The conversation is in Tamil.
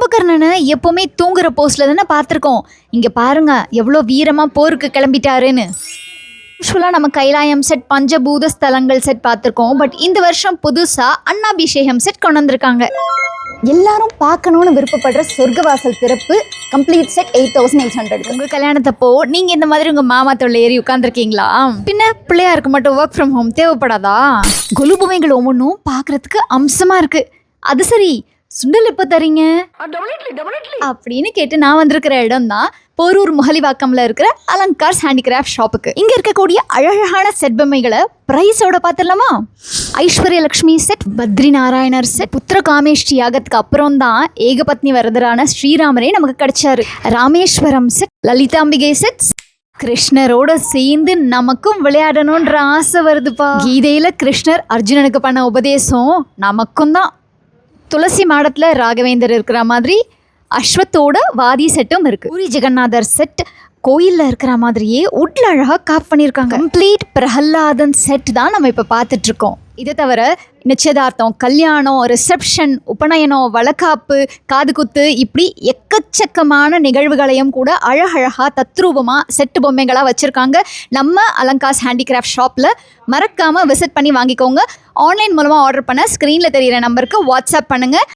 கும்பகர்ணனை எப்பவுமே தூங்குற போஸ்ட்ல தானே பார்த்துருக்கோம். இங்க பாருங்க எவ்வளோ வீரமா போருக்கு கிளம்பிட்டாருன்னு. யூஸ்வலாக நம்ம கைலாயம் செட், பஞ்சபூத ஸ்தலங்கள் செட் பார்த்துருக்கோம். பட் இந்த வருஷம் புதுசாக அன்னாபிஷேகம் செட் கொண்டு வந்திருக்காங்க. எல்லாரும் பார்க்கணும்னு விருப்பப்படுற சொர்க்கவாசல் திறப்பு கம்ப்ளீட் செட் 8800. உங்கள் கல்யாணத்தப்போ நீங்கள் இந்த மாதிரி உங்கள் மாமா தொல்லை ஏறி உட்காந்துருக்கீங்களா? பின்ன பிள்ளையாருக்கு மட்டும் ஒர்க் ஃப்ரம் ஹோம் தேவைப்படாதா? கொலு பொம்மைகள் ஒவ்வொன்றும் பார்க்குறதுக்கு அம்சமாக இருக்குது. அது சரி, சுண்டல் எப்போ தரீங்க அப்படின்னு கேட்டு நான் வந்திருக்கிற இடம் தான் போரூர் முகலிவாக்கம்ல இருக்கிற அலங்கார்ஸ் ஹேண்டிகிராஃப்ட் ஷாப்புக்கு. இங்க இருக்கக்கூடிய அழகான செட் பொம்மைகளை பிரைஸோட பார்த்துடலாமா? ஐஸ்வர்ய லட்சுமி செட், பத்ரி நாராயணர் செட், புத்திர காமேஷ்டி யாகத்துக்கு அப்புறம் தான் ஏகபத்னி வரதரான ஸ்ரீராமரே நமக்கு கிடைச்சாரு. ராமேஸ்வரம் செட், லலிதாம்பிகை செட், கிருஷ்ணரோட சேர்ந்து நமக்கும் விளையாடணும்ன்ற ஆசை வருதுப்பா. கீதையில கிருஷ்ணர் அர்ஜுனனுக்கு பண்ண உபதேசம் நமக்கும் தான். துளசி மாடத்தில் ராகவேந்தர் இருக்கிற மாதிரி அஸ்வத்தோட வாதி செட்டும் இருக்கு. பூரி ஜெகநாதர் செட் கோயிலில் இருக்கிற மாதிரியே உட்ல அழகாக காப் பண்ணியிருக்காங்க. கம்ப்ளீட் பிரஹ்லாதன் செட் தான் நம்ம இப்போ பார்த்துட்டு இருக்கோம். இதை தவிர நிச்சயதார்த்தம், கல்யாணம், ரிசப்ஷன், உபநயனம், வளக்காப்பு, காதுகுத்து, இப்படி எக்கச்சக்கமான நிகழ்வுகளையும் கூட அழகழகாக தத்ரூபமாக செட்டு பொம்மைகளாக வச்சுருக்காங்க நம்ம அலங்கார்ஸ் ஹேண்டிகிராஃப்ட் ஷாப்பில். மறக்காமல் விசிட் பண்ணி வாங்கிக்கோங்க. ஆன்லைன் மூலமாக ஆர்டர் பண்ண ஸ்க்ரீனில் தெரிகிற நம்பருக்கு வாட்ஸ்அப் பண்ணுங்கள்.